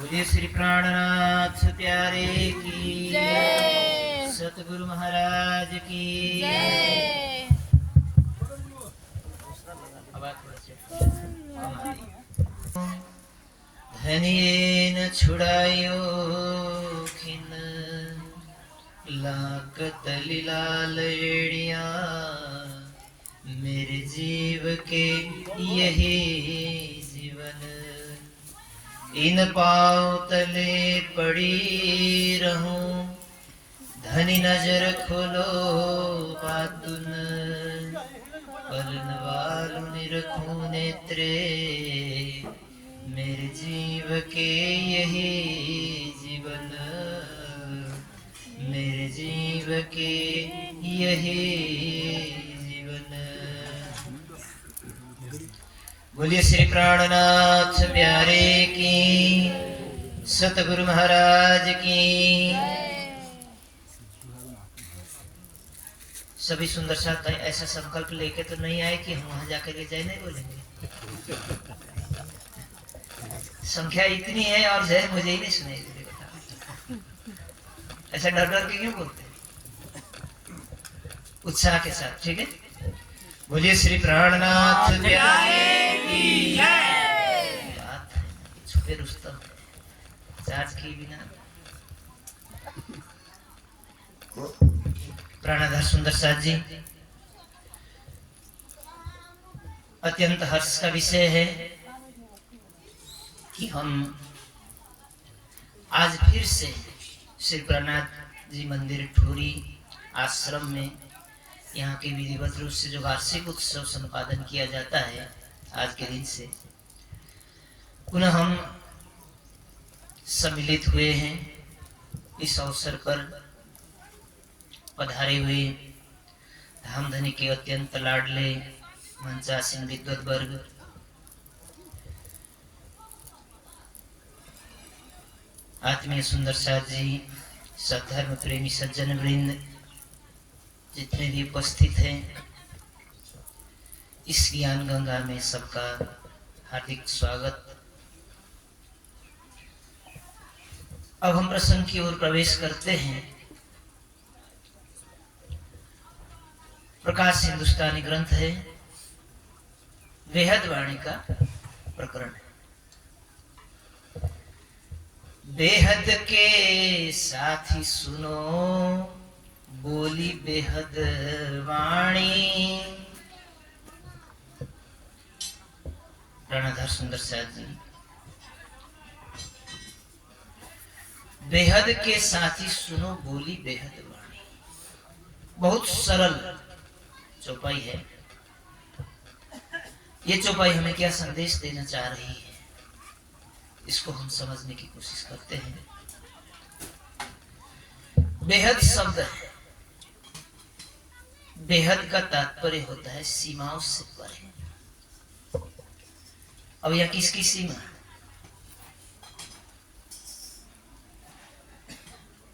बोलिए श्री प्राणनाथ प्यारे की जय, सतगुरु महाराज की जय। धनिये न छुड़ायो खिन लाकत लाल एड़िया, मेरे जीव के यही जीवन, इन पाँव तले पड़ी रहूं, धनी नजर खोलो बातुन, पलन वालु निरखूं नेत्रे, मेरे जीव के यही जीवन, मेरे जीव के यही जीवन। बोलिए श्री प्राणनाथ प्यारे की, सतगुरु महाराज की। सभी सुंदर साथ ऐसा संकल्प लेके तो नहीं आए कि हम वहां जाकर के जय नहीं बोलेंगे। संख्या इतनी है और जय मुझे ही नहीं सुनाई दे रही। ऐसा डर डर के क्यों बोलते? उत्साह के साथ, ठीक है। बोलिए श्री प्राणनाथ प्यारे की जय। बात है छुपे रुस्तम चार्ज की बिना। प्राणाधार सुंदर साथ जी, अत्यंत हर्ष का विषय है कि हम आज फिर से श्री प्राणनाथ जी मंदिर ठोरी आश्रम में यहाँ के विधिवत रूप से जो वार्षिक उत्सव संपादन किया जाता है, आज के दिन से पुनः हम सम्मिलित हुए हैं। इस अवसर पर पधारे हुए धामधनी के अत्यंत लाडले मंचासीन विद्वत वर्ग, आत्मीय सुंदर साथ जी, सद्धर्म प्रेमी सज्जन वृंद, जितने भी उपस्थित हैं, इस ज्ञान गंगा में सबका हार्दिक स्वागत। अब हम प्रसंग की ओर प्रवेश करते हैं। प्रकाश हिंदुस्तानी ग्रंथ है, बेहद वाणी का प्रकरण है। बेहद के साथी सुनो, बोली बेहद वाणी। प्राणाधार सुंदर साथ जी, बेहद के साथी सुनो, बोली बेहद वाणी। बहुत सरल चौपाई है। ये चौपाई हमें क्या संदेश देना चाह रही है, इसको हम समझने की कोशिश करते हैं। बेहद शब्द है, बेहद का तात्पर्य होता है सीमाओं से परे। अब यह किसकी सीमा है,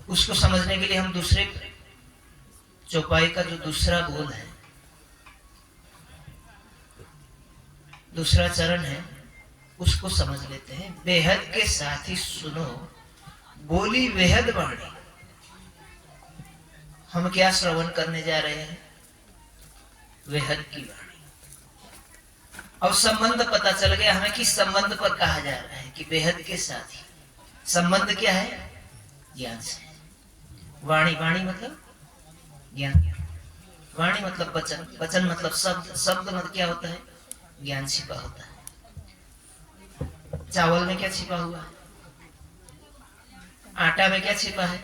उसको समझने के लिए हम दूसरे चौपाई का जो दूसरा बोल है, दूसरा चरण है, उसको समझ लेते हैं। बेहद के साथ ही सुनो, बोली बेहद वाणी। हम क्या श्रवण करने जा रहे हैं? बेहद की वाणी। अब संबंध पता चल गया हमें कि संबंध पर कहा जा रहा है कि बेहद के साथ ही। संबंध क्या है? ज्ञान से। वाणी, वाणी मतलब ज्ञान, वाणी मतलब वचन, वचन मतलब शब्द, शब्द मतलब क्या होता है? ज्ञान छिपा होता है। चावल में क्या छिपा हुआ है? आटा में क्या छिपा है?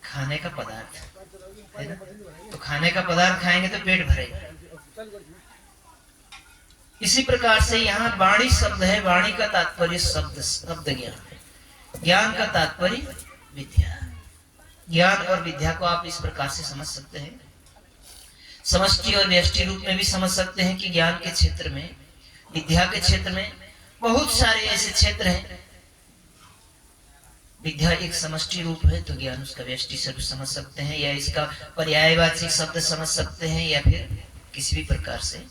खाने का पदार्थ है ना। तो खाने का पदार्थ खाएंगे तो पेट भरेगा। इसी प्रकार से यहाँ वाणी शब्द है। वाणी का तात्पर्य शब्द, शब्द ज्ञान है। ज्ञान का तात्पर्य विद्या। ज्ञान और विद्या को आप इस प्रकार से समझ सकते हैं, समष्टि और व्यष्टि रूप में भी समझ सकते हैं कि ज्ञान के क्षेत्र में, विद्या के क्षेत्र में बहुत सारे ऐसे क्षेत्र हैं। विद्या एक समष्टि रूप है तो ज्ञान उसका व्यष्टि स्वरूप समझ सकते हैं, या इसका पर्यायवाची शब्द समझ सकते हैं, या फिर किसी भी प्रकार से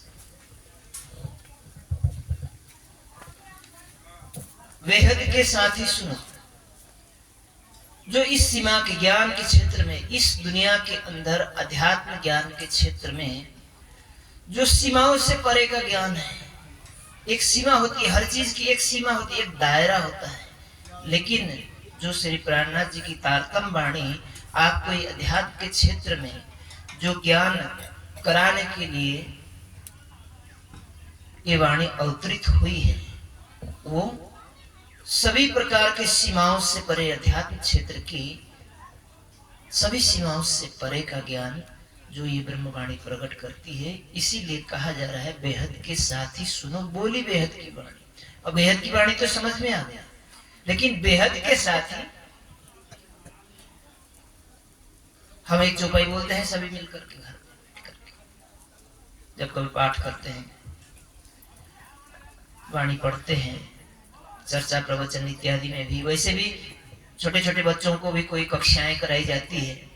बेहद के साथ ही सुनो। जो इस सीमा के ज्ञान के क्षेत्र में, इस दुनिया के अंदर अध्यात्म ज्ञान के क्षेत्र में जो सीमाओं से परे का ज्ञान है, एक सीमा होती है, हर चीज की एक सीमा होती है, एक दायरा होता है। लेकिन जो श्री प्राणनाथ जी की तारतम वाणी आपको अध्यात्म के क्षेत्र में जो ज्ञान कराने के लिए ये वाणी अवतरित हुई है, वो सभी प्रकार के सीमाओं से परे, अध्यात्म क्षेत्र की सभी सीमाओं से परे का ज्ञान जो ये ब्रह्मवाणी प्रकट करती है। इसीलिए कहा जा रहा है बेहद के साथ ही सुनो, बोली बेहद की वाणी। और बेहद की वाणी तो समझ में आ गया, लेकिन बेहद के साथ ही हम एक चौपाई बोलते हैं सभी मिलकर के घर में, जब कभी पाठ करते हैं, वाणी पढ़ते हैं, चर्चा प्रवचन इत्यादि में भी, वैसे भी छोटे छोटे बच्चों को भी कोई कक्षाएं कराई जाती है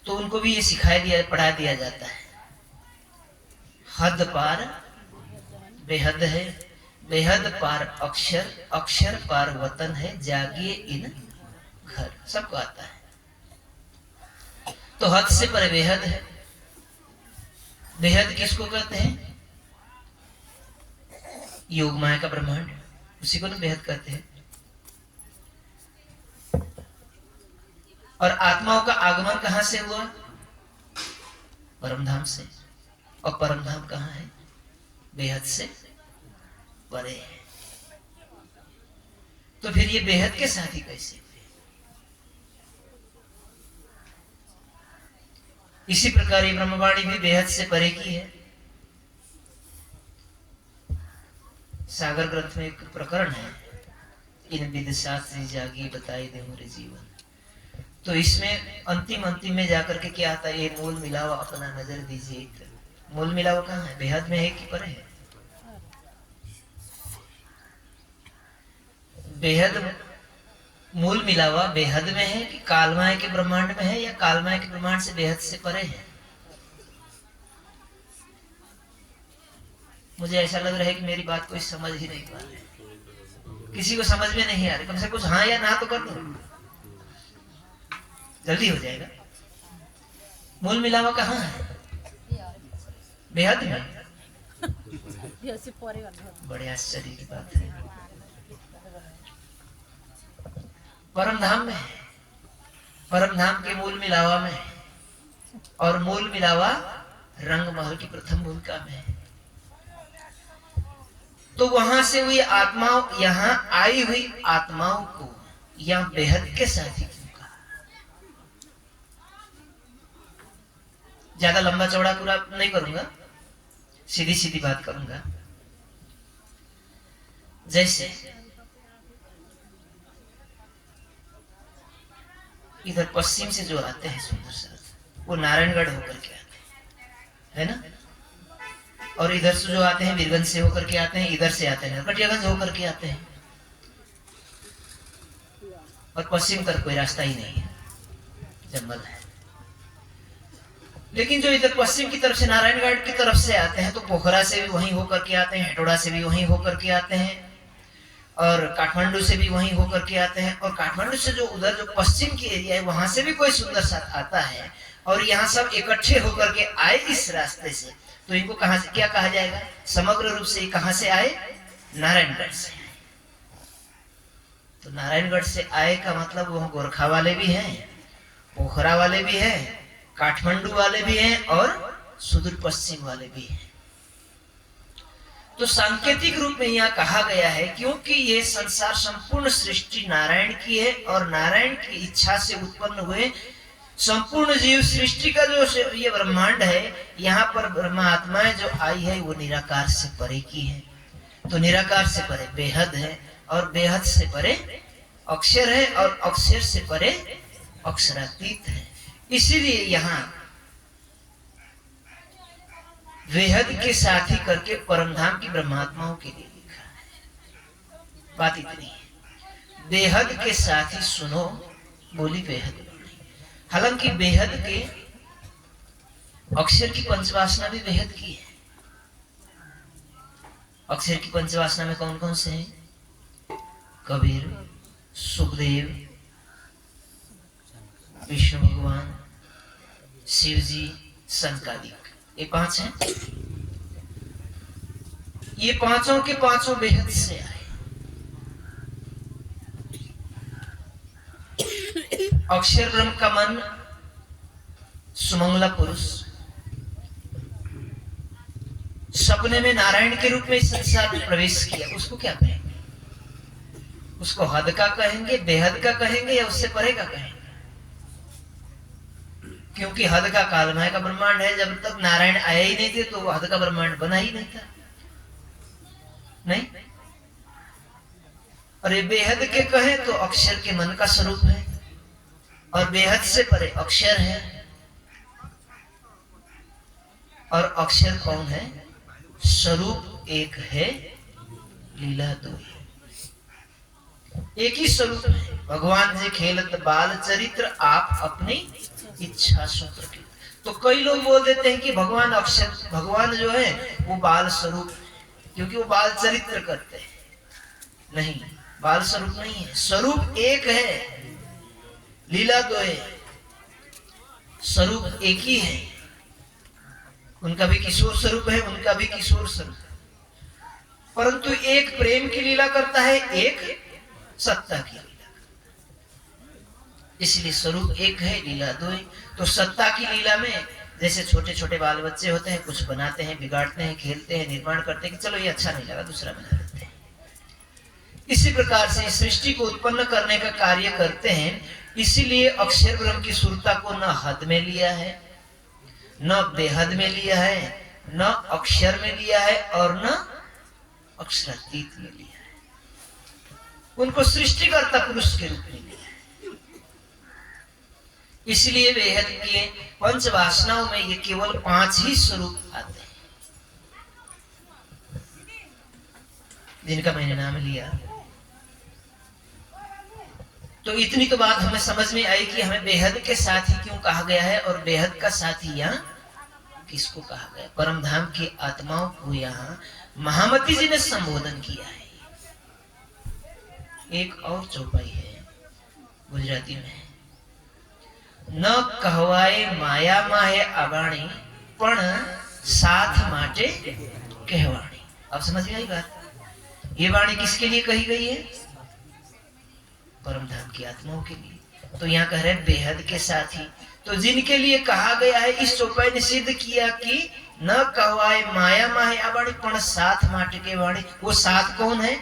तो उनको भी ये सिखाया दिया, पढ़ा दिया जाता है। हद पार बेहद है, बेहद पार अक्षर, अक्षर पार वतन है, जागिए इन घर। सबको आता है। तो हद से परे बेहद है। बेहद किसको कहते हैं? योग माया का ब्रह्मांड, उसी को ना बेहद कहते हैं। और आत्माओं का आगमन कहां से हुआ? परमधाम से। और परमधाम कहां है? बेहद से परे है। तो फिर ये बेहद के साथ ही कैसे? इसी प्रकार ये ब्रह्मवाणी भी बेहद से परे की है। सागर ग्रंथ में एक प्रकरण है, इन विद शास्त्री जागी बताई दे मोरे जीवन। तो इसमें अंतिम में जाकर के क्या आता है? ये मूल मिलावा अपना नजर दीजिए। मूल मिलावा कहाँ है? बेहद में है कि परे है? बेहद, मूल मिलावा बेहद में है कि कालमाय के ब्रह्मांड में है, या कालमाय के ब्रह्मांड से बेहद से परे है? मुझे ऐसा लग रहा है कि मेरी बात कोई समझ ही नहीं पा रहे, किसी को समझ में नहीं आ रही। कम से कुछ हाँ या ना तो कर दो, जल्दी हो जाएगा। मूल मिलावा कहाँ है? बेहद में। बड़े आश्चर्य की बात है। परमधाम में है, परमधाम के मूल मिलावा में है। और मूल मिलावा रंग महल की प्रथम भूमिका में है। तो वहां से हुई आत्माओं, यहां आई हुई आत्माओं को यहां बेहद के साथ ही क्यों कहा? ज्यादा लंबा चौड़ा पूरा नहीं करूंगा, सीधी सीधी बात करूंगा। जैसे इधर पश्चिम से जो आते हैं सुंदर सा, वो नारायणगढ़ होकर के आते हैं, है ना? और इधर से जो आते हैं बीरगंज से होकर के आते हैं, इधर से आते हैं नरकटियागंज होकर के आते हैं। और पश्चिम तक कोई रास्ता ही नहीं है, जंगल है। लेकिन जो इधर पश्चिम की तरफ से, नारायणगढ़ की तरफ से आते हैं, तो पोखरा से भी वहीं होकर के आते हैं, हेटोड़ा से भी वहीं होकर के आते हैं, और काठमांडू से भी वहीं होकर के आते हैं। और काठमांडू से जो उधर जो पश्चिम की एरिया है, वहां से भी कोई सुंदर सा आता है, और यहाँ सब इकट्ठे होकर के आए इस रास्ते से। तो इनको कहां से क्या कहा जाएगा? समग्र रूप से कहां से आए? नारायणगढ़ से आए। तो नारायणगढ़ से आए का मतलब वहां गोरखा वाले भी हैं, पोखरा वाले भी हैं, काठमांडू वाले भी हैं, और सुदूर पश्चिम वाले भी हैं। तो सांकेतिक रूप में यहाँ कहा गया है, क्योंकि ये संसार संपूर्ण सृष्टि नारायण की है, और नारायण की इच्छा से उत्पन्न हुए संपूर्ण जीव सृष्टि का जो ये ब्रह्मांड है, यहाँ पर ब्रह्मात्माएं जो आई है वो निराकार से परे की है। तो निराकार से परे बेहद है, और बेहद से परे अक्षर है, और अक्षर से परे अक्षरातीत है। इसीलिए यहाँ बेहद के साथ ही करके परमधाम की ब्रह्मात्माओं के लिए लिखा है। बात इतनी है, बेहद के साथ ही सुनो, बोली बेहद। हालांकि बेहद के अक्षर की पंचवासना भी बेहद की है। अक्षर की पंचवासना में कौन कौन से हैं? कबीर, सुखदेव, विष्णु भगवान, शिव जी, सनकादिक, ये 5 हैं। ये पांचों के पांचों बेहद से आए। अक्षर ब्रह्म का मन सुमंगला पुरुष सपने में नारायण के रूप में इस संसार में प्रवेश किया, उसको क्या कहेंगे? उसको हद का कहेंगे, बेहद का कहेंगे, या उससे परे का कहेंगे? क्योंकि हद का कालमय का ब्रह्मांड है, जब तक नारायण आए ही नहीं थे तो वो हद का ब्रह्मांड बना ही नहीं था, नहीं। और ये बेहद के कहे तो अक्षर के मन का स्वरूप है, और बेहद से परे अक्षर है। और अक्षर कौन है? स्वरूप एक है, लीला दो है। एक ही स्वरूप है। भगवान जी खेलत बाल चरित्र, आप अपनी इच्छा सो प्रकृति। तो कई लोग बोल देते हैं कि भगवान अक्षर, भगवान जो है वो बाल स्वरूप, क्योंकि वो बाल चरित्र करते हैं। नहीं, बाल स्वरूप नहीं है, स्वरूप एक है, लीला दो है। स्वरूप एक ही है, उनका भी किशोर स्वरूप है, उनका भी किशोर स्वरूप, परंतु एक प्रेम की लीला करता है, एक सत्ता की लीला। इसलिए स्वरूप एक है, लीला दो है। तो सत्ता की लीला में जैसे छोटे छोटे बाल बच्चे होते हैं, कुछ बनाते हैं, बिगाड़ते हैं, खेलते हैं, निर्माण करते हैं कि चलो ये अच्छा नहीं लगा, दूसरा बना लेते हैं। इसी प्रकार से सृष्टि को उत्पन्न करने का कार्य करते हैं। इसीलिए अक्षर ब्रह्म की सुरता को न हद में लिया है, न बेहद में लिया है, न अक्षर में लिया है, और न अक्षरातीत में लिया है। उनको सृष्टिकर्ता पुरुष के रूप में लिया है। इसलिए बेहद के पंच वासनाओं में ये केवल 5 ही स्वरूप आते हैं, जिनका मैंने नाम लिया। तो इतनी तो बात हमें समझ में आई कि हमें बेहद के साथ ही क्यों कहा गया है, और बेहद का साथी यहाँ किसको कहा गया? परम धाम की आत्माओं को यहाँ महामती जी ने संबोधन किया है। एक और चौपाई है गुजराती में, न कहवाए माया माहे आगाणी, पण साथ माटे कहवाणी। अब समझ में आई बात? ये वाणी किसके लिए कही गई है? परम धाम की आत्माओं के लिए। तो यहाँ कह रहे बेहद के साथी, तो जिनके लिए कहा गया है, इस चौपाई ने सिद्ध किया कि न कहवाए माया माहे आवाणी, पण साथ माटे के वाणी। वो साथ कौन है?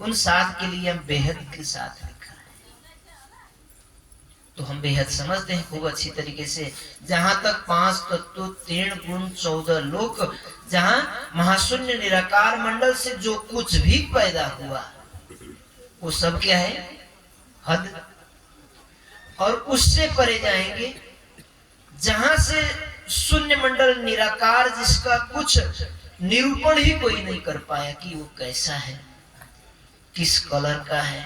उन साथ के लिए हम बेहद के साथ लिखा है। तो हम बेहद समझते हैं खूब अच्छी तरीके से। जहां तक 5 तत्व, 3 गुण, 14 लोक, जहां महाशून्य निराकार मंडल से जो कुछ भी पैदा हुआ वो सब क्या है? हद। और उससे परे जाएंगे जहां से शून्य मंडल निराकार, जिसका कुछ निरूपण ही कोई नहीं कर पाया कि वो कैसा है, किस कलर का है,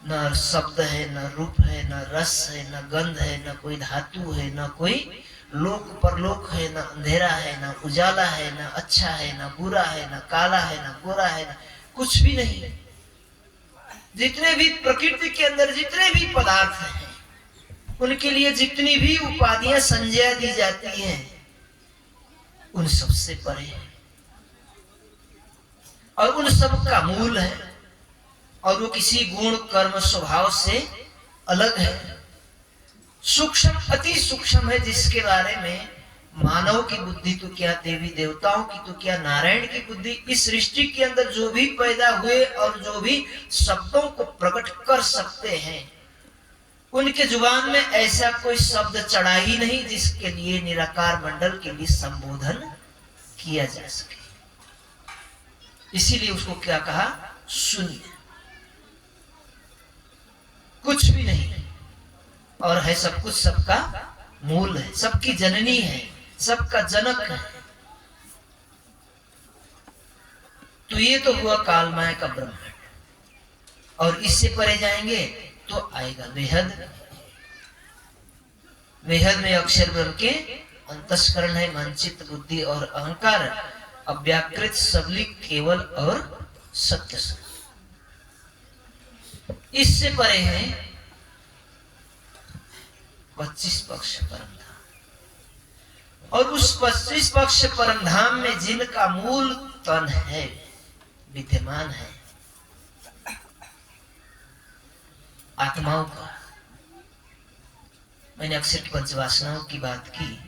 न शब्द है, न रूप है, न रस है, न गंध है, न कोई धातु है, न कोई लोक परलोक है, न अंधेरा है, न उजाला है, न अच्छा है, न बुरा है, न काला है, न गोरा है, न कुछ भी नहीं। जितने भी प्रकृति के अंदर जितने भी पदार्थ हैं, उनके लिए जितनी भी उपाधियां संज्ञा दी जाती हैं, उन सबसे परे है और उन सब का मूल है, और वो किसी गुण कर्म स्वभाव से अलग है। सूक्ष्म, अति सूक्ष्म है, जिसके बारे में मानव की बुद्धि तो क्या, देवी देवताओं की तो क्या, नारायण की बुद्धि, इस सृष्टि के अंदर जो भी पैदा हुए और जो भी शब्दों को प्रकट कर सकते हैं, उनके जुबान में ऐसा कोई शब्द चढ़ा ही नहीं जिसके लिए निराकार मंडल के लिए संबोधन किया जा सके। इसीलिए उसको क्या कहा? शून्य, कुछ भी नहीं, और है सब कुछ, सबका मूल है, सबकी जननी है, सबका जनक है। तो ये तो हुआ कालमय का ब्रह्मांड, और इससे परे जाएंगे तो आएगा बेहद। बेहद में अक्षर ब्रह्म के अंतस्करण है, मानचित बुद्धि और अहंकार, अव्याकृत सबलिक केवल और सत्य। इससे परे है 25 पक्ष परमधाम, और उस 25 पक्ष परमधाम में जिनका मूल तन है, विद्यमान है, आत्माओं का। मैंने अक्षर की पंचवासनाओं की बात की,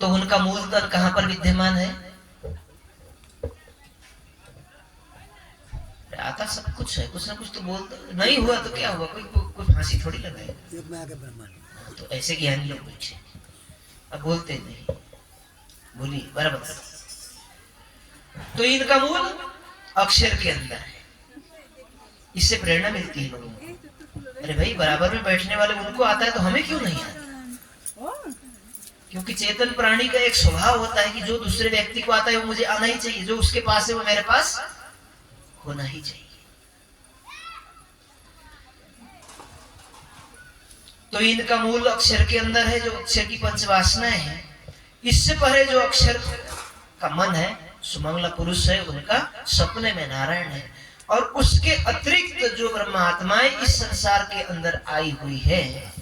तो उनका मूल तन कहां पर विद्यमान है? आता सब कुछ है, कुछ ना कुछ तो बोलता नहीं हुआ तो क्या हुआ, कोई फांसी थोड़ी लगाएगा। तो ऐसे ज्ञानी लोग बैठे, अब बोलते नहीं, बोलिए बराबर। तो इनका मूल अक्षर के अंदर है। इससे प्रेरणा मिलती है लोगों को, अरे भाई बराबर में बैठने वाले उनको आता है तो हमें क्यों नहीं आता? क्योंकि चेतन प्राणी का एक स्वभाव होता है कि जो दूसरे व्यक्ति को आता है वो मुझे आना ही चाहिए, जो उसके पास है वो मेरे पास होना ही चाहिए। तो इनका मूल अक्षर के अंदर है, जो अक्षर की पंचवासनाएं हैं। इससे परे जो अक्षर का मन है, सुमंगला पुरुष है, उनका सपने में नारायण है। और उसके अतिरिक्त जो ब्रह्मात्माएं इस संसार के अंदर आई हुई है,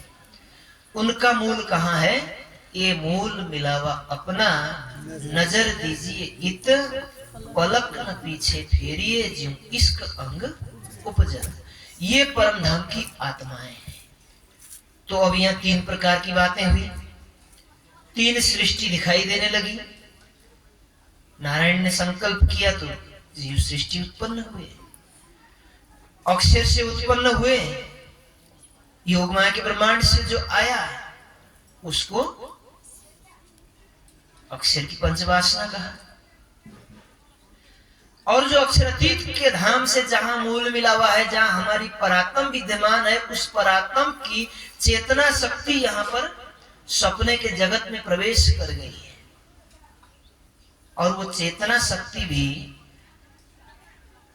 उनका मूल कहां है? ये मूल मिलावा अपना, नजर दीजिए इत पलक न पीछे फेरिए, ज्यों इश्क अंग उपजत। ये परमधाम की आत्माएं हैं। तो अब यहाँ 3 प्रकार की बातें हुई, 3 सृष्टि दिखाई देने लगी। नारायण ने संकल्प किया तो जीव सृष्टि उत्पन्न हुए, अक्षर से उत्पन्न हुए, योगमाया के ब्रह्मांड से जो आया उसको अक्षर की पंचवासना कहा। और जो अक्षरातीत के धाम से जहां मूल मिला हुआ है, जहां हमारी परात्म विद्यमान है, उस परात्म की चेतना शक्ति यहां पर सपने के जगत में प्रवेश कर गई है। और वो चेतना शक्ति भी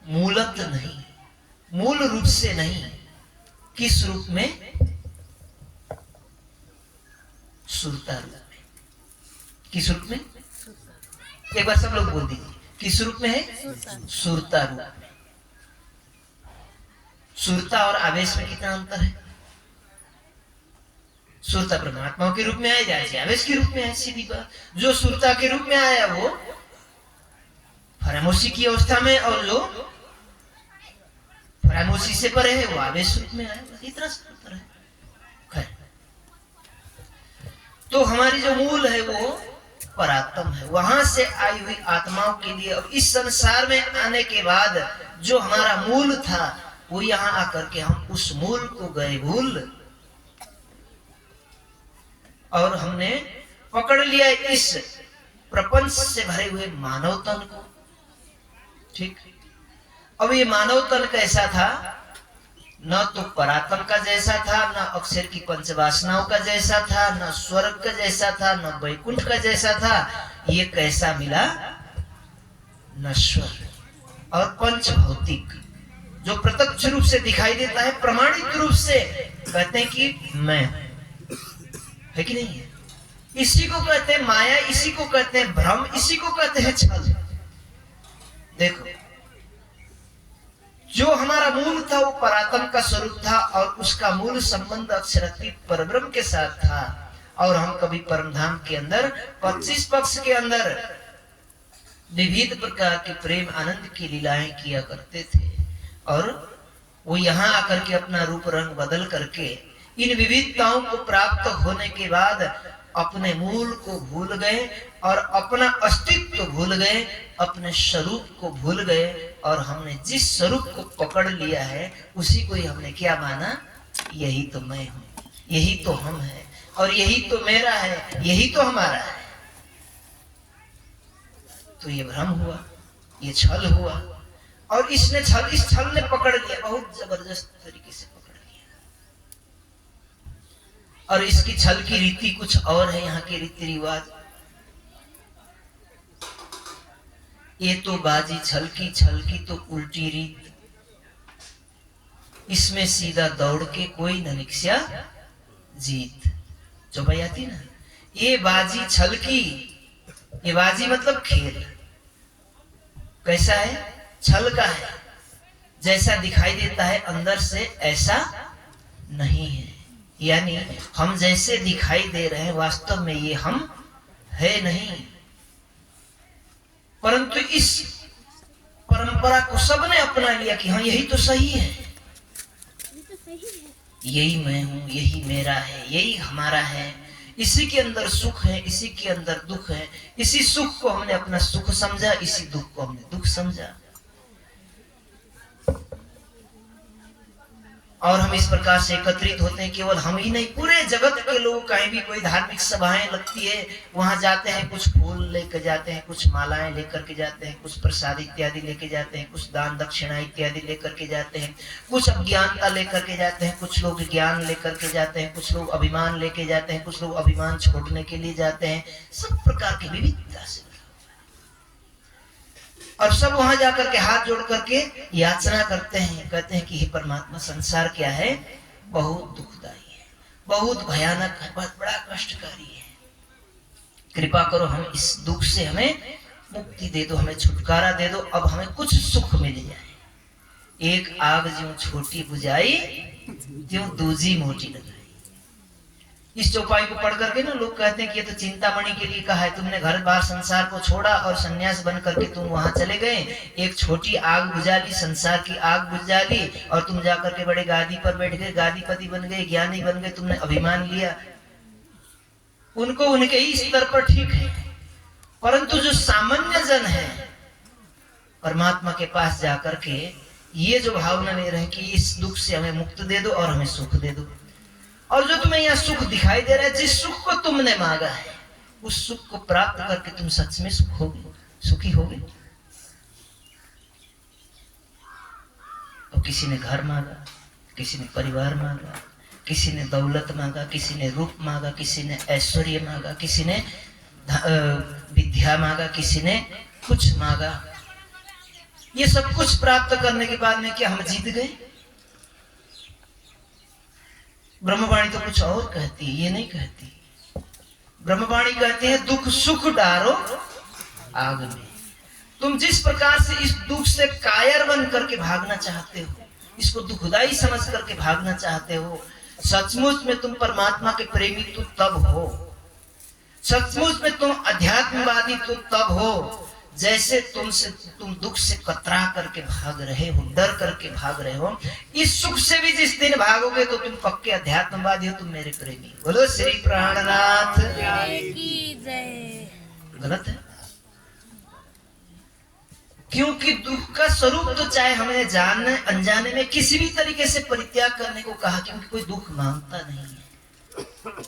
मूलत नहीं, मूल रूप से नहीं, किस रूप में? सुरता रूप में। किस रूप में? एक बार सब लोग बोल दीजिए, किस रूप में है? सुरता रूप में। सुरता और आवेश में कितना अंतर है? सुरता परमात्मा के रूप में आया, जाए आवेश के रूप में है, सीधी बात। जो सुरता के रूप में आया वो फरामोशी की अवस्था में, और जो फरामोशी से परे है वो आवेश रूप में आया, इतना सा अंतर है। तो हमारी जो मूल है वो परात्म है, वहां से आई हुई आत्माओं के लिए। अब इस संसार में आने के बाद जो हमारा मूल था, वो यहां आकर के हम उस मूल को गए भूल, और हमने पकड़ लिया इस प्रपंच से भरे हुए मानव तन को। ठीक, अब ये मानव तन कैसा था? न तो परात्म का जैसा था, न अक्षर की पंचवासनाओं का जैसा था, न स्वर्ग का जैसा था, न वैकुंठ का जैसा था। ये कैसा मिला? नश्वर और पंच भौतिक, जो प्रत्यक्ष रूप से दिखाई देता है, प्रमाणित रूप से कहते हैं कि मैं है कि नहीं है। इसी को कहते हैं माया, इसी को कहते हैं भ्रम, इसी को कहते हैं छल। देखो, जो हमारा मूल था वो परात्म का स्वरूप था, और उसका मूल संबंध अक्षरातीत परब्रह्म के साथ था। और हम कभी परमधाम के अंदर 25 पक्ष के अंदर विविध प्रकार के प्रेम आनंद की लीलाएं किया करते थे, और वो यहाँ आकर के अपना रूप रंग बदल करके इन विविधताओं को प्राप्त होने के बाद अपने मूल को भूल गए, और अपना अस्तित्व भूल गए, अपने स्वरूप को भूल गए। और हमने जिस स्वरूप को पकड़ लिया है उसी को ही हमने क्या माना? यही तो मैं हूं, यही तो हम है, और यही तो मेरा है, यही तो हमारा है। तो ये भ्रम हुआ, ये छल हुआ, और इस छल ने पकड़ लिया, बहुत जबरदस्त तरीके से पकड़ लिया। और इसकी छल की रीति कुछ और है, यहाँ के रीति रिवाज। ये तो बाजी छल की तो उल्टी रीत, इसमें सीधा दौड़ के कोई न निकसिया जीत। जो भाई आती ना, ये बाजी छल की, ये बाजी मतलब खेल कैसा है? छल का है। जैसा दिखाई देता है अंदर से ऐसा नहीं है। यानी हम जैसे दिखाई दे रहे हैं वास्तव में ये हम है नहीं। परंतु इस परंपरा को सबने अपना लिया कि हाँ यही तो सही है, यही मैं हूं, यही मेरा है, यही हमारा है, इसी के अंदर सुख है, इसी के अंदर दुख है। इसी सुख को हमने अपना सुख समझा, इसी दुख को हमने दुख समझा। और हम इस प्रकार से एकत्रित होते हैं। केवल हम ही नहीं, पूरे जगत के लोग, कहीं भी कोई धार्मिक सभाएं लगती है वहां जाते हैं, कुछ फूल लेकर जाते हैं, कुछ मालाएं लेकर के जाते हैं, कुछ प्रसाद इत्यादि लेके जाते हैं, कुछ दान दक्षिणा इत्यादि लेकर के जाते हैं, कुछ अज्ञानता लेकर के जाते हैं, कुछ लोग ज्ञान लेकर के जाते हैं, कुछ लोग अभिमान लेके जाते हैं, कुछ लोग अभिमान छोड़ने के लिए जाते हैं। सब प्रकार की विविधता से, और सब वहां जाकर के हाथ जोड़ करके याचना करते हैं, कहते हैं कि हे परमात्मा, संसार क्या है, बहुत दुखदाई है, बहुत भयानक है, बहुत बड़ा कष्टकारी है। कृपा करो, हम इस दुख से हमें मुक्ति दे दो, हमें छुटकारा दे दो, अब हमें कुछ सुख मिल जाए। एक आग ज्यों छोटी बुझाई, त्यों दूजी मोटी लगाई। इस चौपाई को पढ़ करके ना लोग कहते हैं कि ये तो चिंतामणि के लिए कहा है। तुमने घर बार संसार को छोड़ा और सन्यास बन करके तुम वहां चले गए, एक छोटी आग बुझा ली, संसार की आग बुझा ली, और तुम जाकर के बड़े गादी पर बैठ गए, गादीपति बन गए, ज्ञानी बन गए, तुमने अभिमान लिया। उनको उनके ही स्तर पर ठीक है, परंतु जो सामान्य जन है परमात्मा के पास जाकर के ये जो भावना ले रहे हैं कि इस दुख से हमें मुक्त दे दो और हमें सुख दे दो, और जो तुम्हें यहाँ सुख दिखाई दे रहा है, जिस सुख को तुमने मांगा है उस सुख को प्राप्त करके तुम सच में सुखी होगे। तो किसी ने घर मांगा, किसी ने परिवार मांगा, किसी ने दौलत मांगा, किसी ने रूप मांगा, किसी ने ऐश्वर्य मांगा, किसी ने विद्या मांगा, किसी ने कुछ मांगा। ये सब कुछ प्राप्त करने के बाद में क्या हम जीत गए? ब्रह्मवाणी तो कुछ और कहती है, ये नहीं कहती। ब्रह्मवाणी कहती है दुख सुख डारो आग में। तुम जिस प्रकार से इस दुख से कायर बन करके भागना चाहते हो, इसको दुखदाई समझ करके भागना चाहते हो, सचमुच में तुम परमात्मा के प्रेमी तो तब हो, सचमुच में तुम अध्यात्मवादी तो तब हो जैसे तुम दुख से कतरा करके भाग रहे हो, डर करके भाग रहे हो। इस सुख से भी जिस दिन भागोगे तो तुम पक्के अध्यात्मवादी हो, तुम मेरे प्रेमी। बोलो श्री प्राणनाथ की जय। गलत है, क्योंकि दुख का स्वरूप तो चाहे हमने जानने अनजाने में किसी भी तरीके से परित्याग करने को कहा, क्योंकि कोई दुख मांगता नहीं है,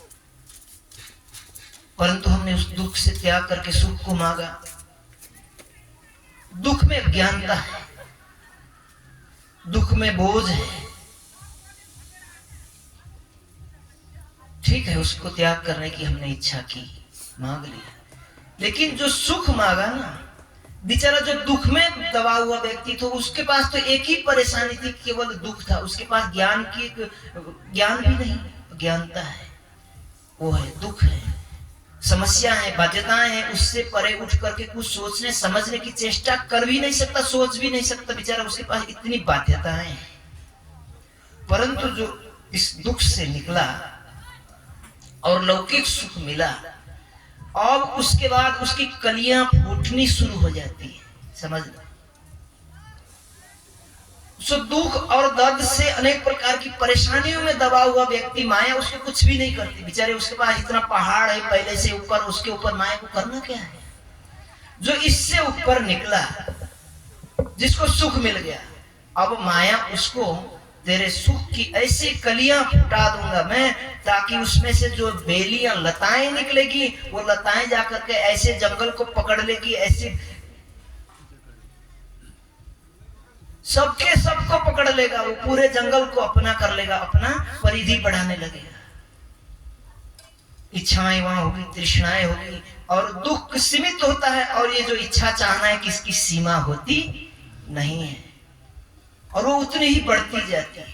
परंतु हमने उस दुख से त्याग करके सुख को मांगा। दुख में अज्ञानता है, दुख में बोझ है, ठीक है, उसको त्याग करने की हमने इच्छा की, मांग लिया। लेकिन जो सुख मांगा ना, बेचारा जो दुख में दबा हुआ व्यक्ति था, उसके पास तो एक ही परेशानी थी, केवल दुख था। उसके पास ज्ञान भी नहीं, अज्ञानता है, वो है दुख है, समस्या है, बाध्यताएं हैं। उससे परे उठ करके कुछ सोचने समझने की चेष्टा कर भी नहीं सकता, सोच भी नहीं सकता, बेचारा उसके पास इतनी बाध्यताएं हैं। परंतु जो इस दुख से निकला और लौकिक सुख मिला, अब उसके बाद उसकी कलियां फूटनी शुरू हो जाती है। समझ लो, सो दुख और दर्द से अनेक प्रकार की परेशानियों में दबा हुआ व्यक्ति, माया उसको कुछ भी नहीं करती। बेचारे उसके पास इतना पहाड़ है पहले से ऊपर, उसके ऊपर माया को करना क्या है? जो इससे ऊपर निकला, जिसको सुख मिल गया, अब माया उसको तेरे सुख की ऐसी कलियां फुटा दूंगा मैं, ताकि उसमें से जो बेलियां लताएं निकलेगी, वो लताएं जाकर के ऐसे जंगल को पकड़ लेगी, ऐसे सबको पकड़ लेगा, वो पूरे जंगल को अपना कर लेगा, अपना परिधि बढ़ाने लगेगा। इच्छाएं वहां होगी, तृष्णाएं होगी, और दुख सीमित होता है, और ये जो इच्छा चाहना है किसकी सीमा होती नहीं है, और वो उतनी ही बढ़ती जाती है।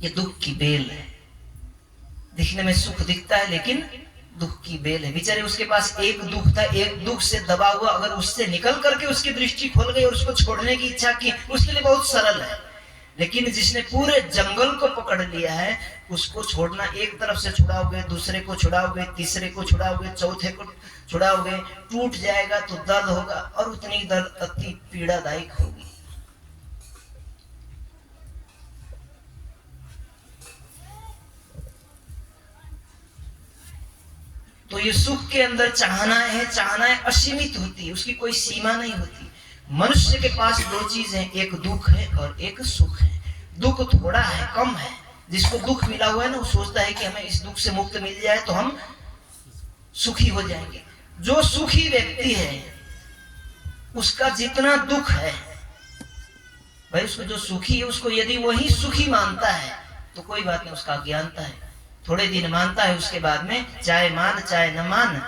ये दुख की बेल है, दिखने में सुख दिखता है लेकिन दुख की बेल है। बेचारे उसके पास एक दुख था, एक दुख से दबा हुआ, अगर उससे निकल करके उसकी दृष्टि खोल गई और उसको छोड़ने की इच्छा की, उसके लिए बहुत सरल है। लेकिन जिसने पूरे जंगल को पकड़ लिया है, उसको छोड़ना, एक तरफ से छुड़ाओगे, दूसरे को छुड़ाओगे, तीसरे को छुड़ाओगे, चौथे को छुड़ाओगे, टूट जाएगा तो दर्द होगा, और उतनी दर्द अति पीड़ादायक होगी। तो ये सुख के अंदर चाहनाएं असीमित होती है, उसकी कोई सीमा नहीं होती। मनुष्य के पास दो चीज है, एक दुख है और एक सुख है। दुख थोड़ा है, कम है। जिसको दुख मिला हुआ है ना, वो सोचता है कि हमें इस दुख से मुक्त मिल जाए तो हम सुखी हो जाएंगे। जो सुखी व्यक्ति है उसका जितना दुख है, भाई उसको जो सुखी है, उसको यदि वही सुखी मानता है तो कोई बात नहीं, उसका अज्ञानता है। थोड़े दिन मानता है, उसके बाद में चाहे मान चाहे न मान,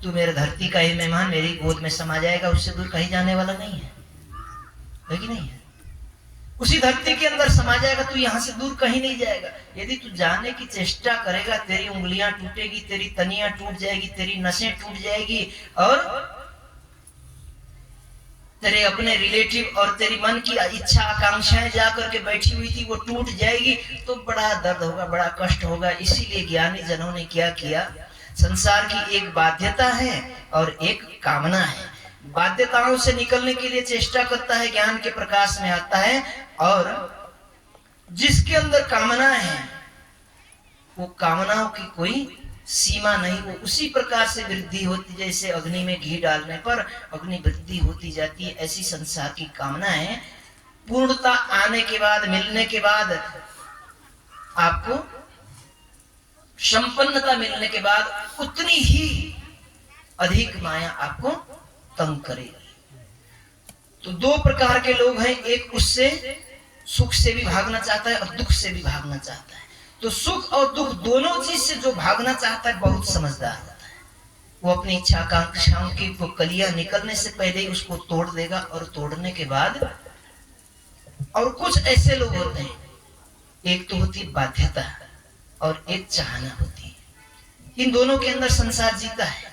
तू मेरे धरती का ही मेहमान, मेरी गोद में समा जाएगा, उससे दूर कहीं जाने वाला नहीं है कि नहीं है? उसी धरती के अंदर समा जाएगा, तू यहां से दूर कहीं नहीं जाएगा। यदि तू जाने की चेष्टा करेगा, तेरी उंगलियां टूटेगी, तेरी तनियां टूट जाएगी, तेरी नसें टूट जाएगी, और तेरे अपने रिलेटिव और तेरी मन की इच्छा आकांक्षाएं जाकर के बैठी हुई थी वो टूट जाएगी, तो बड़ा दर्द होगा, बड़ा कष्ट होगा। इसीलिए ज्ञानी जनों ने क्या किया, संसार की एक बाध्यता है और एक कामना है। बाध्यताओं से निकलने के लिए चेष्टा करता है, ज्ञान के प्रकाश में आता है, और जिसके अंदर कामना है वो कामनाओं की कोई सीमा नहीं, वो उसी प्रकार से वृद्धि होती, जैसे अग्नि में घी डालने पर अग्नि वृद्धि होती जाती है। ऐसी संसार की कामनाएं पूर्णता आने के बाद, मिलने के बाद, आपको संपन्नता मिलने के बाद उतनी ही अधिक माया आपको तंग करेगी। तो दो प्रकार के लोग हैं, एक उससे सुख से भी भागना चाहता है और दुख से भी भागना चाहता है। तो सुख और दुख दोनों चीज से जो भागना चाहता है बहुत समझदार होता है। वो अपनी इच्छा आकांक्षाओं की वो कलियां निकलने से पहले ही उसको तोड़ देगा, और तोड़ने के बाद, और कुछ ऐसे लोग होते हैं, एक तो होती बाध्यता और एक चाहना होती है। इन दोनों के अंदर संसार जीता है।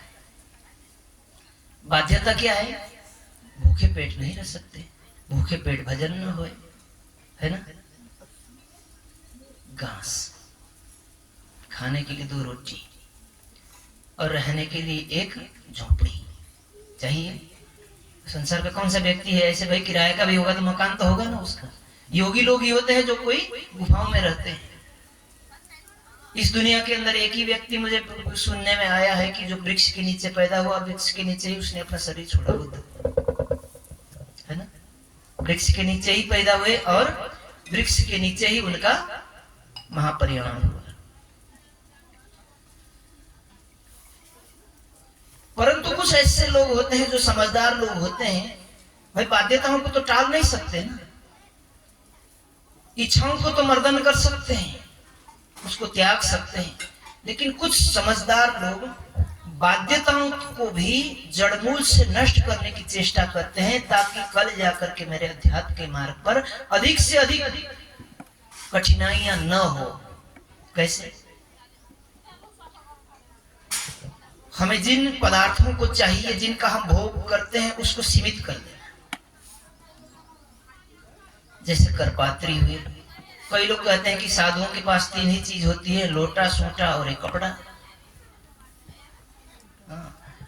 बाध्यता क्या है? भूखे पेट नहीं रह सकते, भूखे पेट भजन न होए, है ना? घास खाने के लिए 2 रोटी और रहने के लिए एक झोपड़ी चाहिए। संसार का कौन सा व्यक्ति है ऐसे, भाई किराए का भी होगा तो मकान तो होगा ना उसका। योगी लोग ही होते हैं जो कोई गुफाओं में रहते हैं। इस दुनिया के अंदर एक ही व्यक्ति मुझे सुनने में आया है कि जो वृक्ष के नीचे पैदा हुआ, वृक्ष के नीचे ही उसने अपना शरीर छोड़ा, बुद्ध, है ना? वृक्ष के नीचे ही पैदा हुए और वृक्ष के नीचे ही उनका महापरिणाम हुआ। परंतु कुछ ऐसे लोग होते हैं जो समझदार लोग होते हैं, भाई बाध्यताओं को तो टाल नहीं सकते ना, इच्छाओं को तो मर्दन कर सकते हैं, उसको त्याग सकते हैं, लेकिन कुछ समझदार लोग बाध्यताओं को भी जड़मूल से नष्ट करने की चेष्टा करते हैं, ताकि कल जाकर के मेरे अध्यात्म के मार्ग पर अधिक से अधिक कठिनाइयां न हो। कैसे? हमें जिन पदार्थों को चाहिए, जिनका हम भोग करते हैं, उसको सीमित कर देना। जैसे करपात्री हुए, कई लोग कहते हैं कि साधुओं के पास 3 ही चीज होती है, लोटा, सोटा और एक कपड़ा।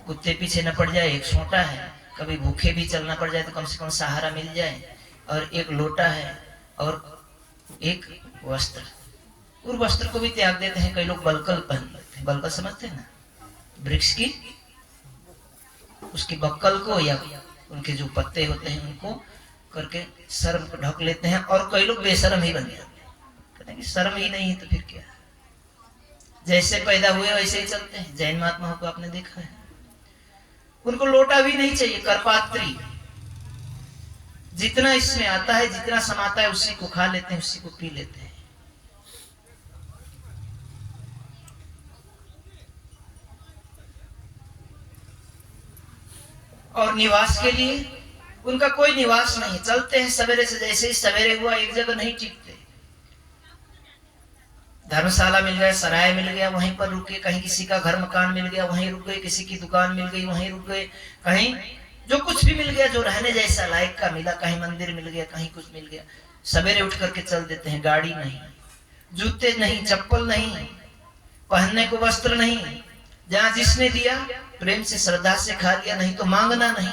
कुत्ते पीछे न पड़ जाए, एक सोटा है, कभी भूखे भी चलना पड़ जाए तो कम से कम सहारा मिल जाए, और एक लोटा है, और एक वस्त्र। और वस्त्र को भी त्याग देते हैं, कई लोग बलकल पहन लेते हैं। बलकल समझते हैं ना, वृक्ष की उसकी बक्कल को या उनके जो पत्ते होते हैं उनको करके शर्म को ढक लेते हैं, और कई लोग बेशर्म ही बन जाते हैं, कहते हैं कि शर्म ही नहीं है तो फिर क्या, जैसे पैदा हुए वैसे ही चलते हैं। जैन महात्माओं को आपने देखा है, उनको लोटा भी नहीं चाहिए, करपात्री जितना इसमें आता है, जितना समाता है, उसी को खा लेते हैं, उसी को पी लेते हैं। और निवास के लिए उनका कोई निवास नहीं, चलते हैं सवेरे से, जैसे ही सवेरे हुआ एक जगह नहीं टिकते, धर्मशाला मिल गया, सराय मिल गया, वहीं पर रुके, कहीं किसी का घर मकान मिल गया वहीं रुक गए, किसी की दुकान मिल गई वहीं रुक गए, कहीं जो कुछ भी मिल गया जो रहने जैसा लायक का मिला, कहीं मंदिर मिल गया, कहीं कुछ मिल गया, सवेरे उठ करके चल देते हैं। गाड़ी नहीं, जूते नहीं, चप्पल नहीं, पहनने को वस्त्र नहीं, जहां जिसने दिया प्रेम से श्रद्धा से खा लिया, नहीं तो मांगना नहीं।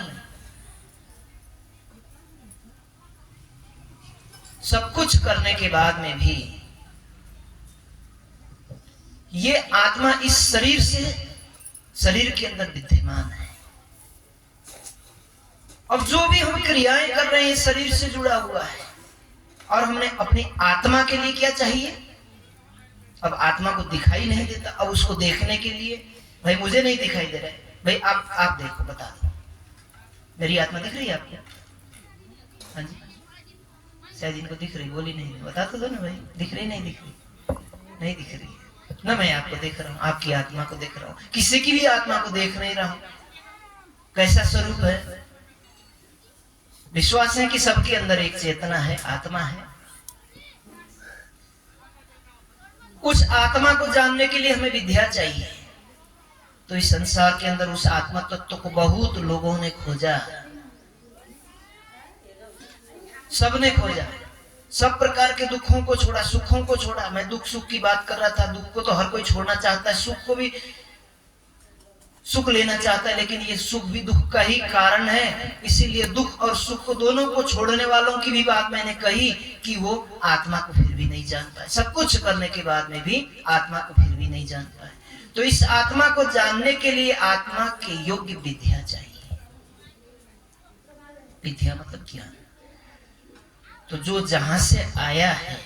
सब कुछ करने के बाद में भी ये आत्मा इस शरीर से, शरीर के अंदर विद्यमान है। अब जो भी हम क्रियाएं कर रहे हैं शरीर से जुड़ा हुआ है, और हमने अपनी आत्मा के लिए क्या चाहिए? अब आत्मा को दिखाई नहीं देता, अब उसको देखने के लिए, भाई मुझे नहीं दिखाई दे रहा है, भाई आप देखो, बता दो मेरी आत्मा दिख रही है आपको? हाँ जी, शायद इनको दिख रही, बोली नहीं, बता तो दो ना भाई, दिख रही नहीं दिख रही? नहीं दिख रही है ना, मैं आपको देख रहा हूं, आपकी आत्मा को देख रहा हूं, किसी की भी आत्मा को देख नहीं रहा हूं। कैसा स्वरूप है? विश्वास है कि सबके अंदर एक चेतना है, आत्मा है। उस आत्मा को जानने के लिए हमें विद्या चाहिए। तो इस संसार के अंदर उस आत्मा तत्व को बहुत लोगों ने खोजा, सबने खोजा, सब प्रकार के दुखों को छोड़ा, सुखों को छोड़ा। मैं दुख सुख की बात कर रहा था, दुख को तो हर कोई छोड़ना चाहता है, सुख को भी सुख लेना चाहता है, लेकिन ये सुख भी दुख का ही कारण है। इसीलिए दुख और सुख को दोनों को छोड़ने वालों की भी बात मैंने कही कि वो आत्मा को फिर भी नहीं जान पाए। सब कुछ करने के बाद में भी आत्मा को फिर भी नहीं जान पाए। तो इस आत्मा को जानने के लिए आत्मा के योग्य विद्या चाहिए। विद्या मतलब ज्ञान। तो जो जहां से आया है,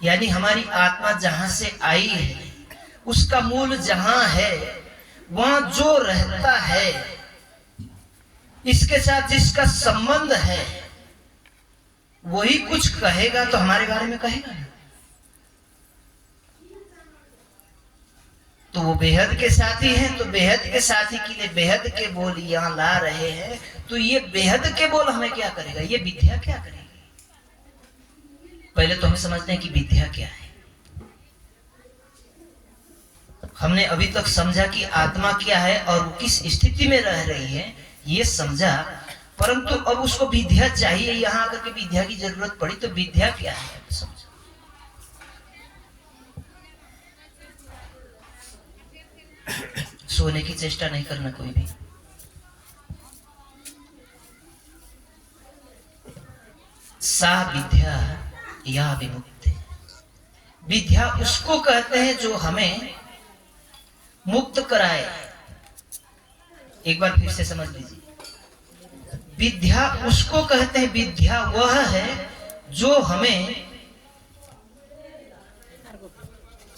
यानी हमारी आत्मा जहां से आई है, उसका मूल जहां है, वहां जो रहता है, इसके साथ जिसका संबंध है, वही कुछ कहेगा तो हमारे बारे में कहेगा ना। तो वो बेहद के साथी हैं, तो बेहद के साथी के लिए बेहद के बोल यहां ला रहे हैं। तो ये बेहद के बोल हमें क्या करेगा? ये विद्या क्या करेगी? पहले तो हमें समझते हैं कि विद्या क्या है। हमने अभी तक समझा कि आत्मा क्या है और वो किस स्थिति में रह रही है, ये समझा, परंतु अब उसको विद्या चाहिए। यहां आकर के विद्या की जरूरत पड़ी, तो विद्या क्या है समझो। सोने की चेष्टा नहीं करना कोई भी। सा विद्या या विमुक्ति। विद्या उसको कहते हैं जो हमें मुक्त कराए। एक बार फिर से समझ लीजिए, विद्या उसको कहते हैं, विद्या वह है जो हमें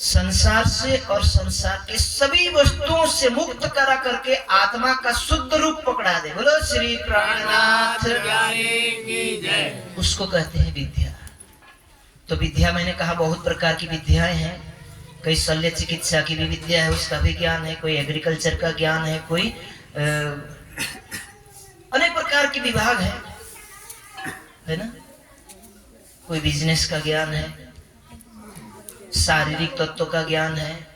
संसार से और संसार के सभी वस्तुओं से मुक्त करा करके आत्मा का शुद्ध रूप पकड़ा दे। बोलो श्री प्राणनाथ की जय। उसको कहते हैं विद्या। तो विद्या मैंने कहा बहुत प्रकार की विद्याएं हैं। कोई शल्य चिकित्सा की भी विद्या है, उसका भी ज्ञान है, कोई एग्रीकल्चर का ज्ञान है, कोई अनेक प्रकार के विभाग है ना। कोई बिजनेस का ज्ञान है, शारीरिक तत्व का ज्ञान है।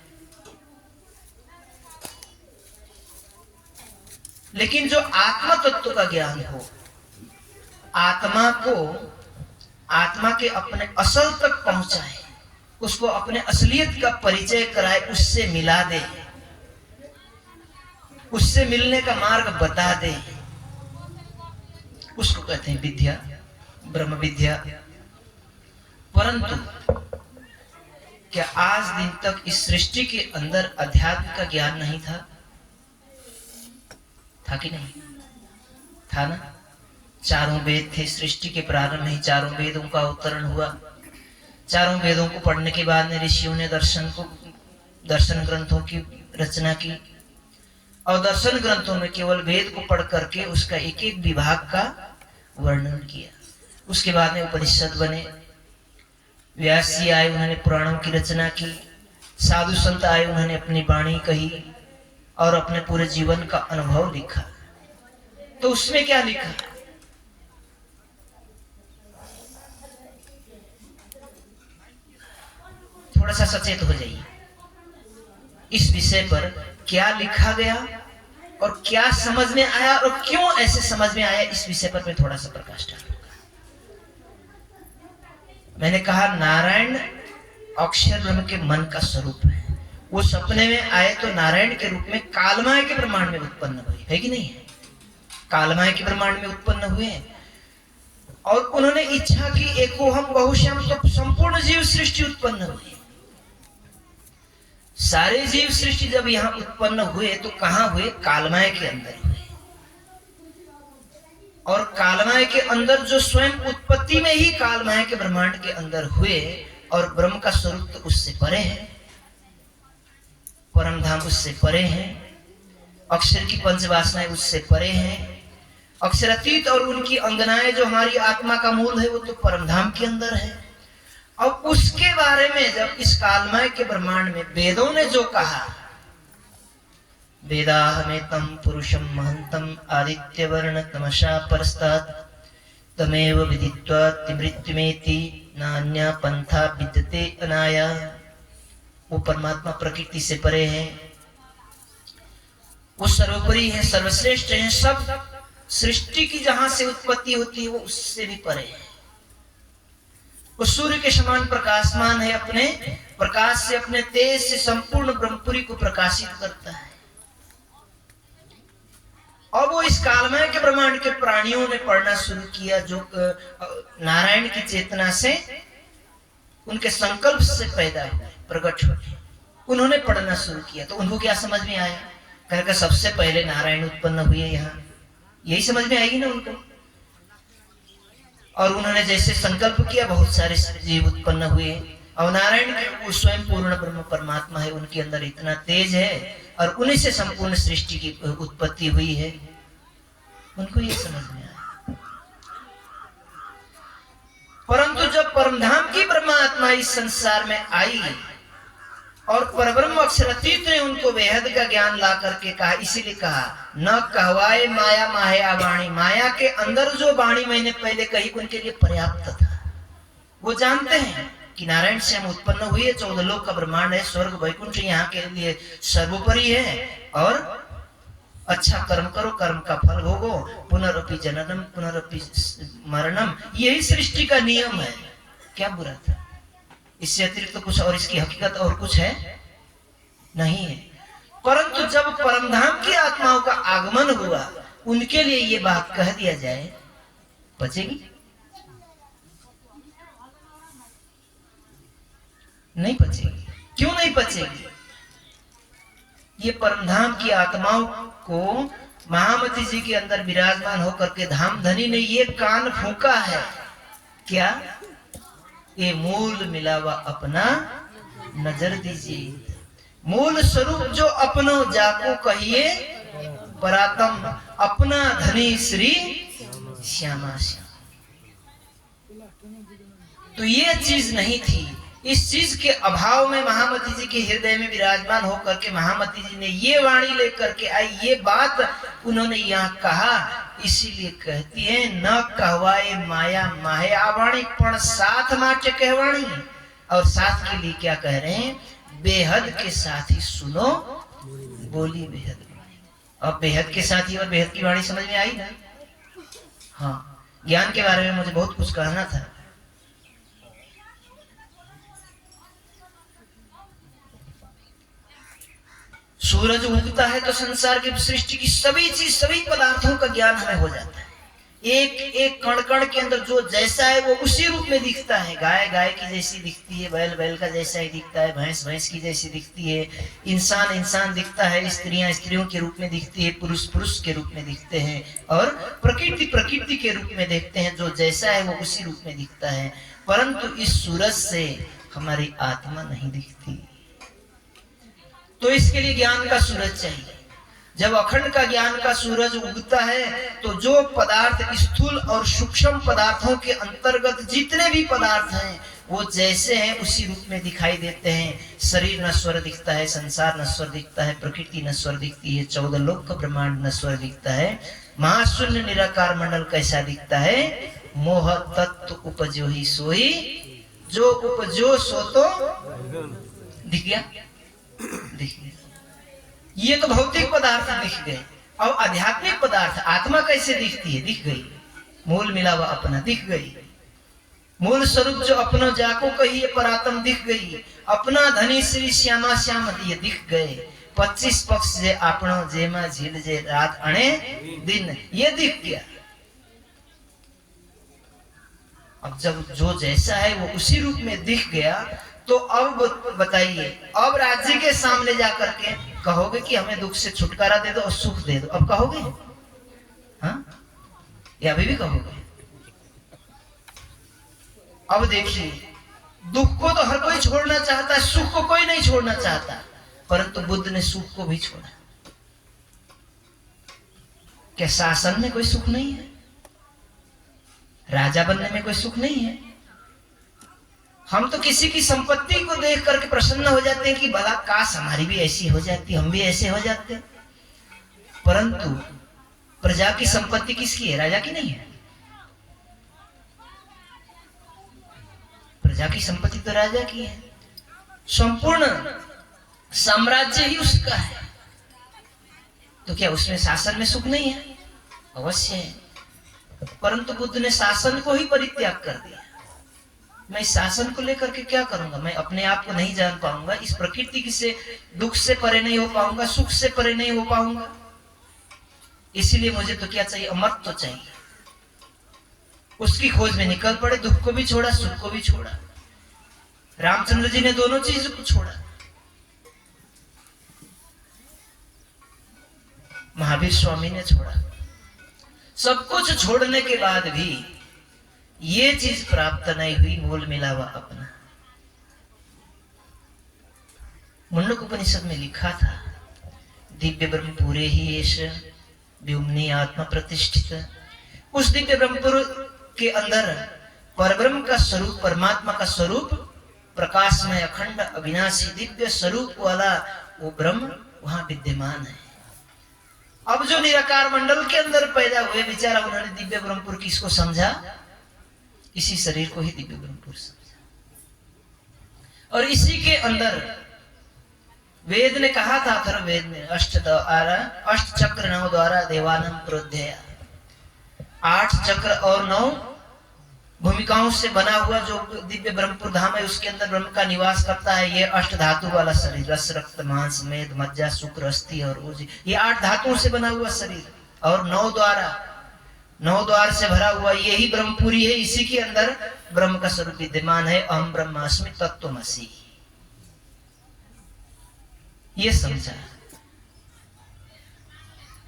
लेकिन जो आत्मा तत्व का ज्ञान हो, आत्मा को, आत्मा के अपने असल तक पहुंचाए, उसको अपने असलियत का परिचय कराए, उससे मिला दे, उससे मिलने का मार्ग बता दे, उसको कहते हैं विद्या, ब्रह्म विद्या। परंतु क्या आज दिन तक इस सृष्टि के अंदर अध्यात्म का ज्ञान नहीं था? था कि नहीं था ना? चारों वेद थे, सृष्टि के प्रारंभ में ही चारों वेदों का अवतरण हुआ। चारों वेदों को पढ़ने के बाद में ऋषियों ने दर्शन ग्रंथों की रचना की, और दर्शन ग्रंथों में केवल वेद को पढ़ करके उसका एक एक विभाग का वर्णन किया। उसके बाद में उपनिषद बने, व्यास जी आए, उन्होंने पुराणों की रचना की, साधु संत आए, उन्होंने अपनी वाणी कही और अपने पूरे जीवन का अनुभव लिखा। तो उसमें क्या लिखा? थोड़ा सा सचेत हो जाइए इस विषय पर, क्या लिखा गया और क्या समझ में आया और क्यों ऐसे समझ में आया, इस विषय पर मैं थोड़ा सा प्रकाश डालूंगा। मैंने कहा नारायण अक्षर ब्रह्म के मन का स्वरूप है। वो सपने में आए तो नारायण के रूप में कालमाय के ब्रह्मांड में उत्पन्न हुए, है कि नहीं है? कालमाय के ब्रह्मांड में उत्पन्न हुए और उन्होंने इच्छा की एको हम बहुश्याम, तो संपूर्ण जीव सृष्टि उत्पन्न हुई। सारे जीव सृष्टि जब यहां उत्पन्न हुए तो कहां हुए? कालमाय के अंदर हुए। और कालमाय के अंदर जो स्वयं उत्पत्ति में ही कालमाय के ब्रह्मांड के अंदर हुए, और ब्रह्म का स्वरूप तो उससे परे है, परम धाम उससे परे है, अक्षर की पंचवासनाएं उससे परे हैं, अक्षरातीत और उनकी अंगनाएं जो हमारी आत्मा का मूल है वो तो परम धाम के अंदर है। अब उसके बारे में जब इस कालमय के ब्रह्मांड में वेदों ने जो कहा, वेदाहमेतं पुरुषं महंतं आदित्य वर्ण तमसा परस्तात् तमेव विदित्वा मृत्युमेति नान्या पंथा विद्यते अनाया। वो परमात्मा प्रकृति से परे है, वो सर्वोपरि है, सर्वश्रेष्ठ है, सब सृष्टि की जहां से उत्पत्ति होती है वो उससे भी परे है। वो सूर्य के समान प्रकाशमान है, अपने प्रकाश से, अपने तेज से संपूर्ण ब्रह्मपुरी को प्रकाशित करता है। और वो इस कालमय के ब्रह्मांड के प्राणियों ने पढ़ना शुरू किया, जो नारायण की चेतना से, उनके संकल्प से पैदा हुए, प्रकट हुए, उन्होंने पढ़ना शुरू किया। तो उनको क्या समझ में आया? कहकर सबसे पहले नारायण उत्पन्न हुए, यहाँ यही समझ में आएगी ना उनको। और उन्होंने जैसे संकल्प किया बहुत सारे जीव उत्पन्न हुए, और नारायण के वो स्वयं पूर्ण ब्रह्म परमात्मा है, उनके अंदर इतना तेज है और उन्हीं से संपूर्ण सृष्टि की उत्पत्ति हुई है। उनको ये समझ में आया। परंतु जब परमधाम की ब्रह्मात्मा इस संसार में आई और परब्रह्म अक्षरातीत ने उनको बेहद का ज्ञान ला करके कहा, इसीलिए कहा न कहवाए माया माया वाणी, माया के अंदर जो वाणी मैंने पहले कही उनके लिए पर्याप्त था। वो जानते हैं कि नारायण से हम उत्पन्न हुए, 14 लोक का ब्रह्मांड है, स्वर्ग वैकुंठ यहाँ के लिए सर्वोपरि है, और अच्छा कर्म करो, कर्म का फल भोगो, पुनरअपि जननम पुनरअपि मरणम, यही सृष्टि का नियम है। क्या बुरा था? इससे अतिरिक्त तो कुछ और इसकी हकीकत और कुछ है नहीं है। परंतु जब परमधाम की आत्माओं का आगमन हुआ, उनके लिए ये बात कह दिया जाए, बचेगी नहीं? बचेगी। क्यों नहीं बचेगी? ये परमधाम की आत्माओं को महामती जी के अंदर विराजमान होकर के धाम धनी ने ये कान फूंका है, क्या? ये मूल मिलावा अपना नजर दीजिए, मूल स्वरूप जो अपनो जाको कहिए परातम, अपना धनी श्री श्यामा श्याम। तो ये चीज नहीं थी। इस चीज के अभाव में महामती जी के हृदय में विराजमान होकर के महामती जी ने ये वाणी लेकर के आई, ये बात उन्होंने यहाँ कहा। इसीलिए कहती है न कहवाए माया माया वाणी, पण साथ माटे कहवाणी। और साथ के लिए क्या कह रहे हैं? बेहद के साथ ही सुनो बोली बेहद वाणी। अब बेहद के साथ ही और बेहद की वाणी समझ में आई ना? हाँ, ज्ञान के बारे में मुझे बहुत कुछ कहना था। सूरज उगता है तो संसार की सृष्टि की सभी चीज, सभी पदार्थों का ज्ञान हमें हो जाता है। एक एक कण कण के अंदर जो जैसा है वो उसी रूप में दिखता है। गाय गाय की जैसी दिखती है, बैल बैल का जैसा ही दिखता है, भैंस भैंस की जैसी दिखती है, इंसान इंसान दिखता है, स्त्रियां स्त्रियों के रूप में दिखती है, पुरुष पुरुष के रूप में दिखते हैं, और प्रकृति प्रकृति के रूप में देखते हैं। जो जैसा है वो उसी रूप में दिखता है। परंतु इस सूरज से हमारी आत्मा नहीं दिखती, तो इसके लिए ज्ञान का सूरज चाहिए। जब अखंड का ज्ञान का सूरज उगता है तो जो पदार्थ स्थूल और सूक्ष्म पदार्थों के अंतर्गत जितने भी पदार्थ हैं वो जैसे हैं उसी रूप में दिखाई देते हैं। शरीर नश्वर दिखता है, संसार नश्वर दिखता है, प्रकृति नश्वर दिखती है, 14 लोक का ब्रह्मांड नश्वर दिखता है, महाशून्य निराकार मंडल कैसा दिखता है? मोह तत्व उपजो ही सोई, जो उपजो सो तो दिख गया, दिख गया। ये तो भौतिक पदार्थ दिख गए। और आध्यात्मिक पदार्थ आत्मा कैसे दिखती है? दिख गई। मूल मिलावा अपना दिख गई। मूल स्वरूप जो अपनो जाको कहिए परात्म दिख गई। अपना धनी श्री श्यामा श्याम दिए दिख गए। 25 पक्ष जे आपनो जेमा झील जे रात अणे दिन, ये दिख गया। अब जब जो जैसा है वो उसी रूप में दिख गया, तो अब बताइए, अब राज्य के सामने जाकर के कहोगे कि हमें दुख से छुटकारा दे दो और सुख दे दो? अब कहोगे? हाँ, या अभी भी कहोगे? अब देखिए, दुख को तो हर कोई छोड़ना चाहता है, सुख को कोई नहीं छोड़ना चाहता, परंतु बुद्ध ने सुख को भी छोड़ा। क्या शासन में कोई सुख नहीं है? राजा बनने में कोई सुख नहीं है? हम तो किसी की संपत्ति को देख करके प्रसन्न हो जाते हैं कि भला काश हमारी भी ऐसी हो जाती, हम भी ऐसे हो जाते। परंतु प्रजा की संपत्ति किसकी है? राजा की नहीं है। प्रजा की संपत्ति तो राजा की है। संपूर्ण साम्राज्य ही उसका है। तो क्या उसमें शासन में सुख नहीं है? अवश्य है। परंतु बुद्ध ने शासन को ही परित्याग कर दिया। मैं शासन को लेकर के क्या करूंगा? मैं अपने आप को नहीं जान पाऊंगा, इस प्रकृति की से दुख से परे नहीं हो पाऊंगा, सुख से परे नहीं हो पाऊंगा। इसीलिए मुझे तो क्या चाहिए? अमरत्व तो चाहिए। उसकी खोज में निकल पड़े। दुख को भी छोड़ा, सुख को भी छोड़ा। रामचंद्र जी ने दोनों चीजों को छोड़ा। महावीर स्वामी ने छोड़ा। सब कुछ छोड़ने के बाद भी ये चीज प्राप्त नहीं हुई, मूल मिलावा अपना। मुंडक उपनिषद में लिखा था, दिव्य ब्रह्मपुरे ही एष व्योमनी आत्मा प्रतिष्ठित। उस दिव्य ब्रह्मपुर के अंदर परब्रह्म का स्वरूप, परमात्मा का स्वरूप, प्रकाशमय अखंड अविनाशी दिव्य स्वरूप वाला वो ब्रह्म वहां विद्यमान है। अब जो निराकार मंडल के अंदर पैदा हुए बेचारा, उन्होंने दिव्य ब्रह्मपुर किसको समझा? इसी शरीर को ही दिव्य ब्रह्मपुर समझा। और इसी के अंदर वेद ने कहा था, अथर्ववेद में, अष्ट चक्र 9 द्वारा देवानम प्रोध्यया। 8 चक्र और 9 भूमिकाओं से बना हुआ जो दिव्य ब्रह्मपुर धाम है, उसके अंदर ब्रह्म का निवास करता है। ये 8 धातु वाला शरीर, रस रक्त मांस मेद मज्जा शुक्र अस्थि और ऊर्जा, ये 8 धातुओं से बना हुआ शरीर। और 9 द्वार से भरा हुआ यही ब्रह्मपुरी है। इसी के अंदर ब्रह्म का स्वरूप विद्यमान है। अहम ब्रह्मास्मि तत्त्वमसि, ये समझा।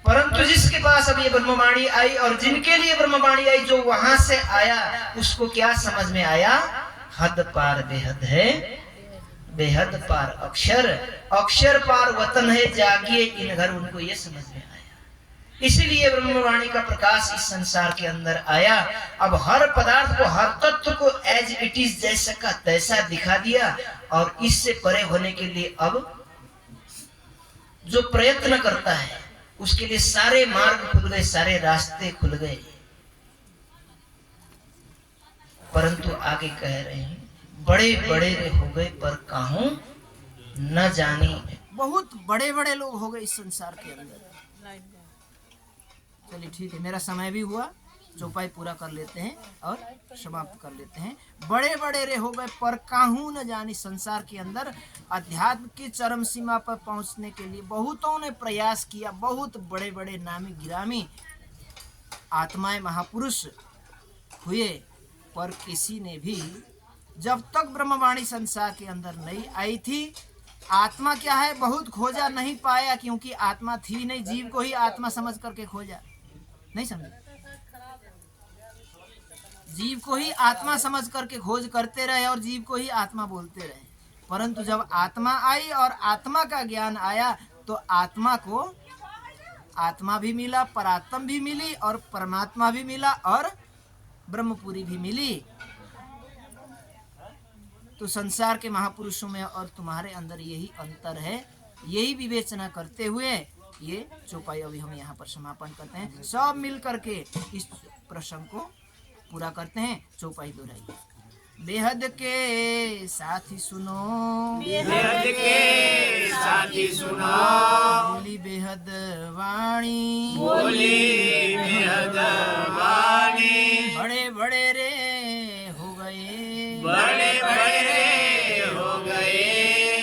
परंतु जिसके पास अब ये ब्रह्मवाणी आई और जिनके लिए ब्रह्मवाणी आई, जो वहां से आया, उसको क्या समझ में आया? हद पार बेहद है, बेहद पार अक्षर, अक्षर पार वतन है, जागिए इन घर। उनको ये समझ में आया। इसीलिए ब्रह्मवाणी का प्रकाश इस संसार के अंदर आया। अब हर पदार्थ को, हर तत्व को एज इट इज जैसा का तैसा दिखा दिया। और इससे परे होने के लिए अब जो प्रयत्न करता है, उसके लिए सारे मार्ग खुल गए, सारे रास्ते खुल गए। परंतु आगे कह रहे हैं, बड़े बड़े हो गए पर काहू न जानी। बहुत बड़े बड़े लोग हो गए इस संसार के अंदर। चलिए ठीक है, मेरा समय भी हुआ, चौपाई पूरा कर लेते हैं और समाप्त कर लेते हैं। बड़े बड़े रे हो गए पर काहू न जानी। संसार के अंदर अध्यात्म की चरम सीमा पर पहुंचने के लिए बहुतों ने प्रयास किया। बहुत बड़े बड़े नामी गिरामी आत्माएं महापुरुष हुए, पर किसी ने भी जब तक ब्रह्मवाणी संसार के अंदर नहीं आई थी, आत्मा क्या है बहुत खोजा, नहीं पाया। क्योंकि आत्मा थी नहीं, जीव को ही आत्मा समझ करके खोजा। नहीं समझे? जीव को ही आत्मा समझ करके खोज करते रहे और जीव को ही आत्मा बोलते रहे। परंतु जब आत्मा आई और आत्मा का ज्ञान आया, तो आत्मा को आत्मा भी मिला, परात्म भी मिली और परमात्मा भी मिला और ब्रह्मपुरी भी मिली। तो संसार के महापुरुषों में और तुम्हारे अंदर यही अंतर है। यही विवेचना करते हुए ये चौपाई अभी हम यहाँ पर समापन करते हैं। सब मिल करके इस प्रसंग को पूरा करते हैं। चौपाई दोहराइए। बेहद के साथी सुनो, बेहद के साथी सुनो, बोली बेहद वाणी, बोली बेहद वाणी, बड़े बड़े रे हो गए, बड़े बड़े हो गए,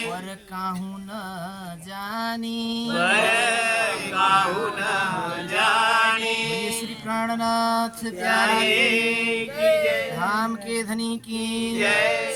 पर काहू न जानी, पर काहू न जानी। बोलिए श्री प्राणनाथ प्यारे प्यारे की जय, धाम के धनी की जय।